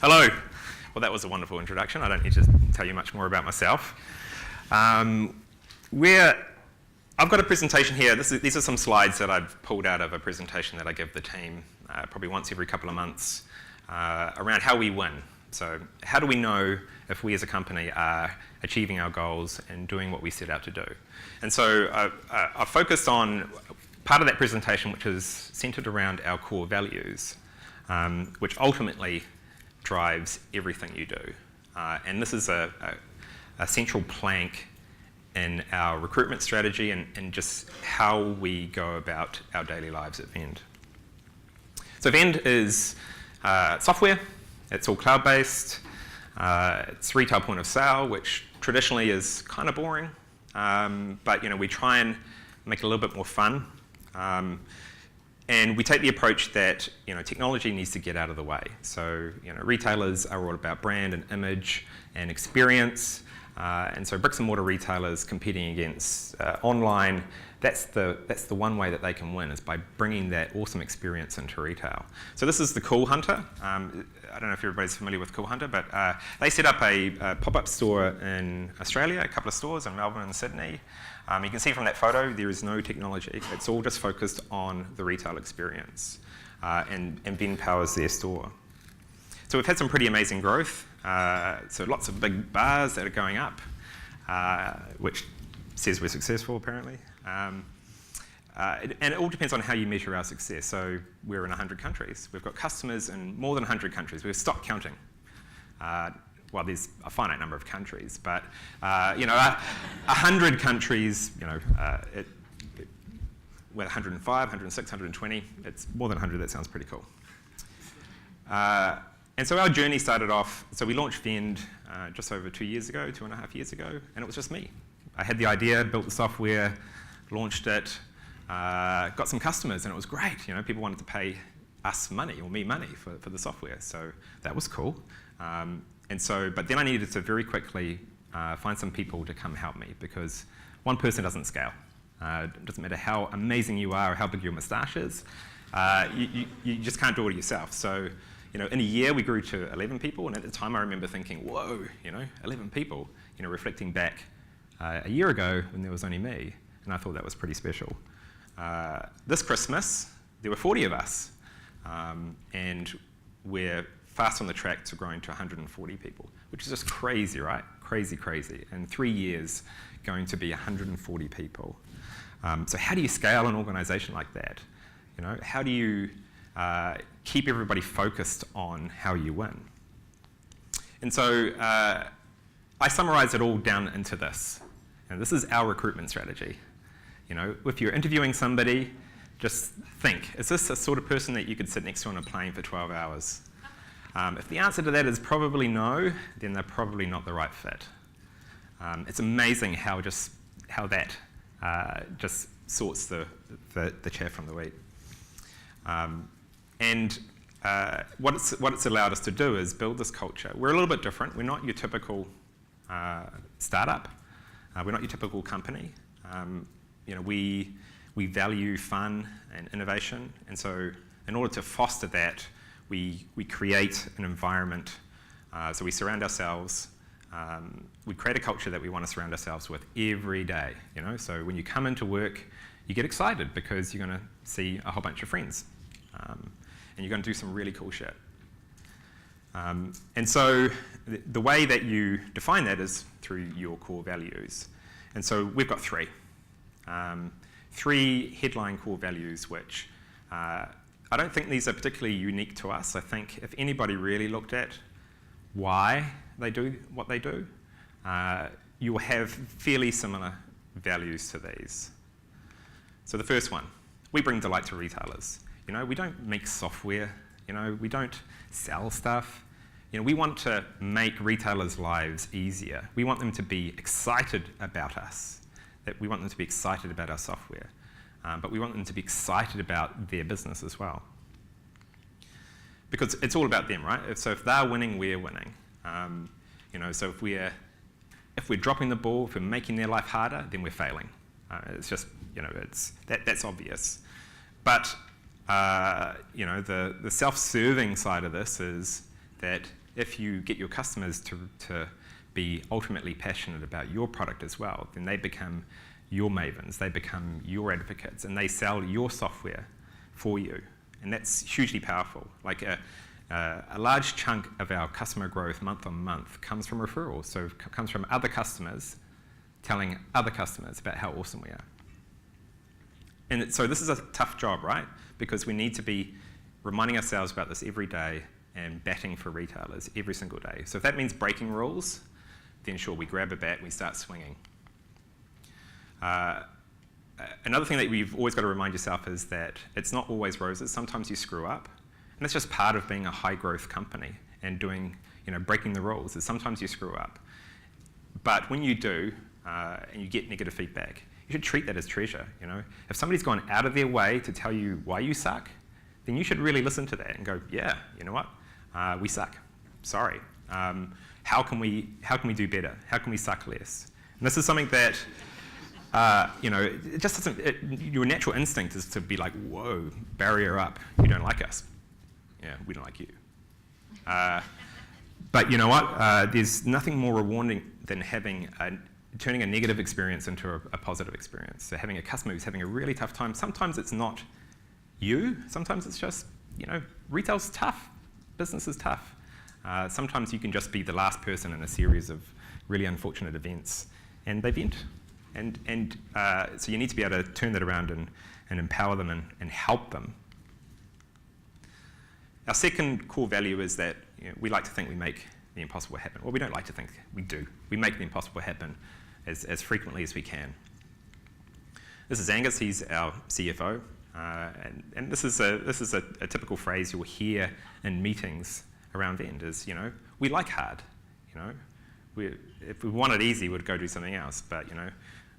Hello. Well, that was a wonderful introduction. I don't need to tell you much more about myself. I've got a presentation here. These are some slides that I've pulled out of a presentation that I give the team probably once every couple of months around how we win. So how do we know if we as a company are achieving our goals and doing what we set out to do? And so I've focused on part of that presentation which is centered around our core values, which ultimately drives everything you do. And this is a central plank in our recruitment strategy and just how we go about our daily lives at Vend. So Vend is software. It's all cloud-based. It's retail point of sale, which traditionally is kind of boring, but we try and make it a little bit more fun. And we take the approach that technology needs to get out of the way. So retailers are all about brand and image and experience, and so bricks and mortar retailers competing against online. That's the one way that they can win, is by bringing that awesome experience into retail. So this is the Cool Hunter. I don't know if everybody's familiar with Cool Hunter, but they set up a pop-up store in Australia, a couple of stores in Melbourne and Sydney. You can see from that photo there is no technology. It's all just focused on the retail experience, and Vend powers their store. So we've had some pretty amazing growth. So lots of big bars that are going up, which says we're successful apparently. And it all depends on how you measure our success. So we're in 100 countries. We've got customers in more than 100 countries. We've stopped counting. Well, there's a finite number of countries, but 100 countries, with 105, 106, 120, it's more than 100. That sounds pretty cool. And so our journey started off, so we launched Vend just over 2 years ago, 2.5 years ago, and it was just me. I had the idea, built the software, launched it, got some customers, and it was great. People wanted to pay us money, or me money, for the software, so that was cool. But then I needed to very quickly find some people to come help me, because one person doesn't scale. It doesn't matter how amazing you are or how big your moustache is, you just can't do it yourself. So, in a year we grew to 11 people, and at the time I remember thinking, whoa, 11 people, reflecting back a year ago when there was only me, and I thought that was pretty special. This Christmas, there were 40 of us, and we're fast on the track to growing to 140 people, which is just crazy, right? Crazy, crazy. In 3 years, going to be 140 people. So how do you scale an organization like that? How do you keep everybody focused on how you win? And so I summarize it all down into this. And this is our recruitment strategy. If you're interviewing somebody, just think, is this the sort of person that you could sit next to on a plane for 12 hours? If the answer to that is probably no, then they're probably not the right fit. It's amazing how that just sorts the chaff from the wheat. What it's allowed us to do is build this culture. We're a little bit different. We're not your typical startup. We're not your typical company. We value fun and innovation, and so in order to foster that, we create an environment. So we surround ourselves. We create a culture that we want to surround ourselves with every day. So when you come into work, you get excited because you're going to see a whole bunch of friends, and you're going to do some really cool shit. And so the way that you define that is through your core values. And so we've got three headline core values, which I don't think these are particularly unique to us. I think if anybody really looked at why they do what they do, you will have fairly similar values to these. So the first one, we bring delight to retailers. We don't make software. We don't sell stuff. We want to make retailers' lives easier. We want them to be excited about us. That we want them to be excited about our software. But we want them to be excited about their business as well. Because it's all about them, right? So if they're winning, we're winning. So if we're dropping the ball, if we're making their life harder, then we're failing. It's just, that's obvious. But the self-serving side of this is that if you get your customers to be ultimately passionate about your product as well, then they become your mavens, they become your advocates, and they sell your software for you. And that's hugely powerful. Like a large chunk of our customer growth month on month comes from referrals, so it comes from other customers telling other customers about how awesome we are. And so this is a tough job, right? Because we need to be reminding ourselves about this every day and batting for retailers every single day. So if that means breaking rules, then sure, we grab a bat and we start swinging. Another thing that you've always got to remind yourself is that it's not always roses. Sometimes you screw up. And that's just part of being a high-growth company and doing, breaking the rules, is sometimes you screw up. But when you do, and you get negative feedback, you should treat that as treasure, If somebody's gone out of their way to tell you why you suck, then you should really listen to that and go, yeah, you know what? We suck. Sorry. How can we do better? How can we suck less? And this is something that, it just doesn't, your natural instinct is to be like, whoa, barrier up. You don't like us. Yeah, we don't like you. But you know what? There's nothing more rewarding than turning a negative experience into a positive experience. So having a customer who's having a really tough time, sometimes it's not you, sometimes it's just, retail's tough, business is tough. Sometimes you can just be the last person in a series of really unfortunate events, and they vent. And so you need to be able to turn that around and empower them and help them. Our second core value is that we like to think we make the impossible happen. Well, we don't like to think, we do. We make the impossible happen as frequently as we can. This is Angus, he's our CFO. And this is a typical phrase you'll hear in meetings around Vend is, we like hard. If we want it easy, we'd go do something else. But,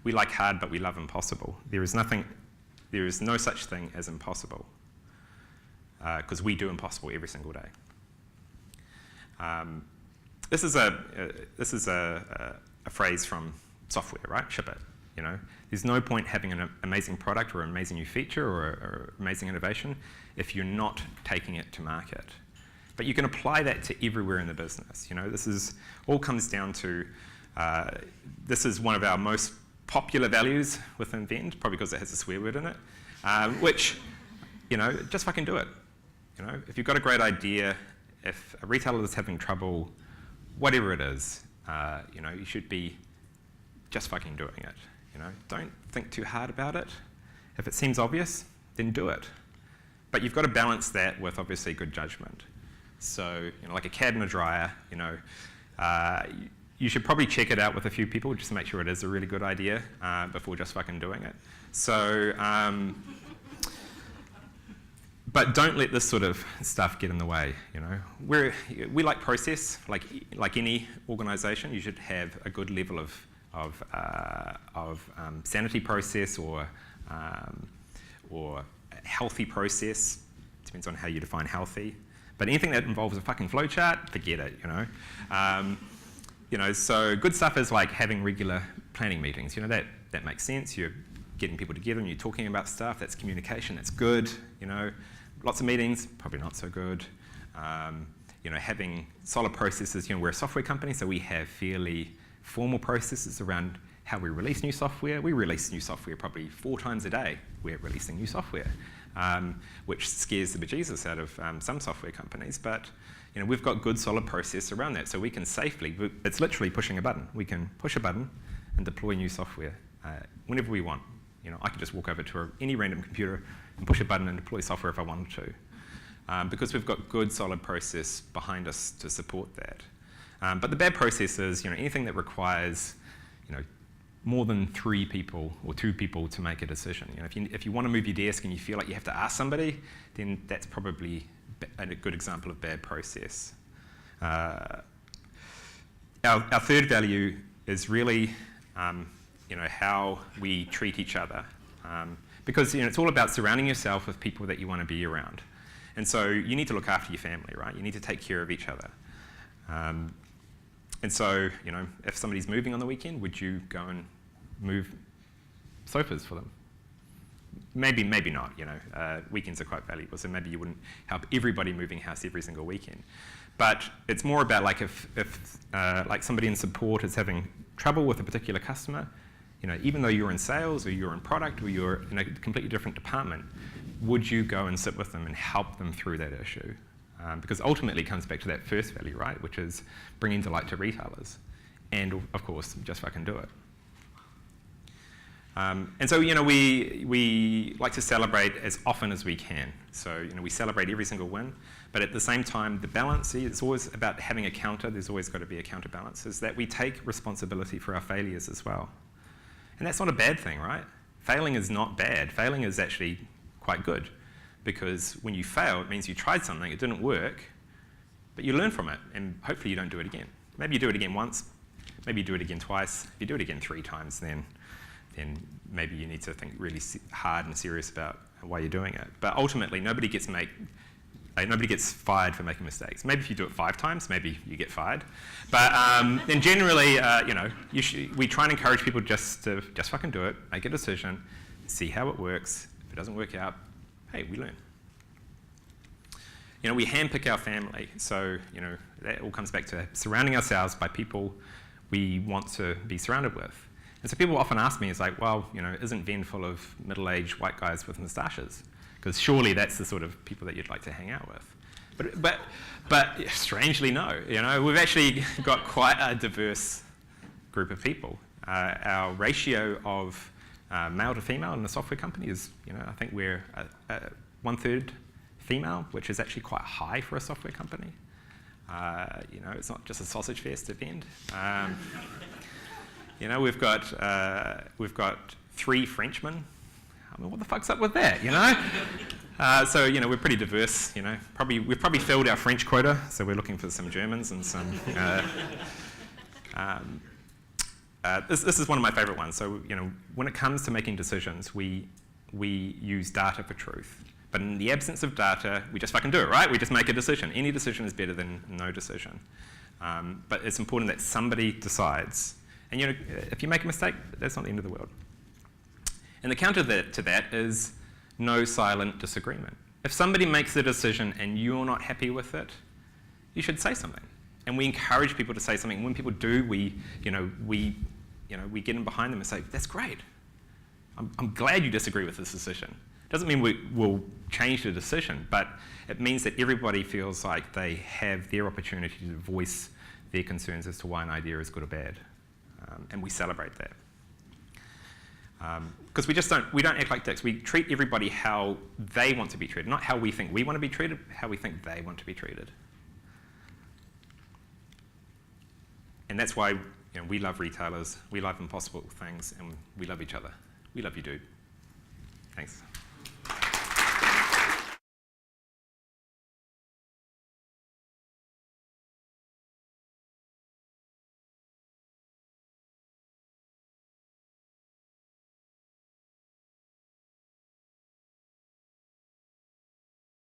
we like hard, but we love impossible. There is no such thing as impossible, because we do impossible every single day. This is a phrase from software, right? Ship it. There's no point having an amazing product or an amazing new feature or amazing innovation if you're not taking it to market. But you can apply that to everywhere in the business. This all comes down to, this is one of our most popular values within Vend, probably because it has a swear word in it, which, just fucking do it. If you've got a great idea, if a retailer is having trouble, whatever it is, you should be just fucking doing it. Don't think too hard about it. If it seems obvious, then do it. But you've got to balance that with obviously good judgment. So, like a CAD and a dryer, you should probably check it out with a few people just to make sure it is a really good idea before just fucking doing it. So, but don't let this sort of stuff get in the way. We like process, like any organisation. You should have a good level of sanity process or healthy process. Depends on how you define healthy. But anything that involves a fucking flowchart, forget it. So good stuff is like having regular planning meetings. That makes sense. You're getting people together and you're talking about stuff. That's communication. That's good. Lots of meetings, probably not so good. Having solid processes. We're a software company, so we have fairly formal processes around how we release new software. We release new software probably 4 times a day. We're releasing new software, which scares the bejesus out of some software companies. But we've got good, solid process around that, so we can safely. It's literally pushing a button. We can push a button and deploy new software whenever we want. I could just walk over to any random computer and push a button and deploy software if I wanted to, because we've got good, solid process behind us to support that. But the bad process is, anything that requires, more than 3 people or 2 people to make a decision. If you want to move your desk and you feel like you have to ask somebody, then that's probably a good example of bad process. Our third value is really, how we treat each other, because it's all about surrounding yourself with people that you want to be around, and so you need to look after your family, right? You need to take care of each other. And so, if somebody's moving on the weekend, would you go and move sofas for them? Maybe not, Weekends are quite valuable, so maybe you wouldn't help everybody moving house every single weekend. But it's more about like if like somebody in support is having trouble with a particular customer, even though you're in sales or you're in product or you're in a completely different department, would you go and sit with them and help them through that issue? Because ultimately it comes back to that first value, right, which is bringing delight to retailers. And of course, just fucking do it. And so, we like to celebrate as often as we can. So, we celebrate every single win, but at the same time, the balance, it's always about having a counter. There's always got to be a counterbalance, is that we take responsibility for our failures as well. And that's not a bad thing, right? Failing is not bad. Failing is actually quite good, because when you fail, it means you tried something, it didn't work, but you learn from it, and hopefully you don't do it again. Maybe you do it again once, maybe you do it again twice. If you do it again 3 times, then maybe you need to think really hard and serious about why you're doing it. But ultimately, nobody gets fired for making mistakes. Maybe if you do it 5 times, maybe you get fired. But then generally, we try and encourage people just fucking do it, make a decision, see how it works. If it doesn't work out, hey, we learn. We handpick our family. So, that all comes back to surrounding ourselves by people we want to be surrounded with. And so people often ask me, it's like, well, isn't Vend full of middle-aged white guys with moustaches? Because surely that's the sort of people that you'd like to hang out with. But strangely, no. We've actually got quite a diverse group of people. Our ratio of male to female in the software company is, I think we're 1/3 female, which is actually quite high for a software company. It's not just a sausage fest at Vend. We've got 3 Frenchmen. I mean, what the fuck's up with that, So, we're pretty diverse, We've probably filled our French quota, so we're looking for some Germans and some... This is one of my favourite ones. So, when it comes to making decisions, we use data for truth. But in the absence of data, we just fucking do it, right? We just make a decision. Any decision is better than no decision. But it's important that somebody decides. And if you make a mistake, that's not the end of the world. And the counter to that is no silent disagreement. If somebody makes a decision and you're not happy with it, you should say something. And we encourage people to say something. When people do, we get in behind them and say, "That's great. I'm glad you disagree with this decision." Doesn't mean we'll change the decision, but it means that everybody feels like they have their opportunity to voice their concerns as to why an idea is good or bad. And we celebrate that. Because we don't act like dicks. We treat everybody how they want to be treated, not how we think we want to be treated, how we think they want to be treated. And that's why we love retailers, we love impossible things, and we love each other. We love you, dude. Thanks.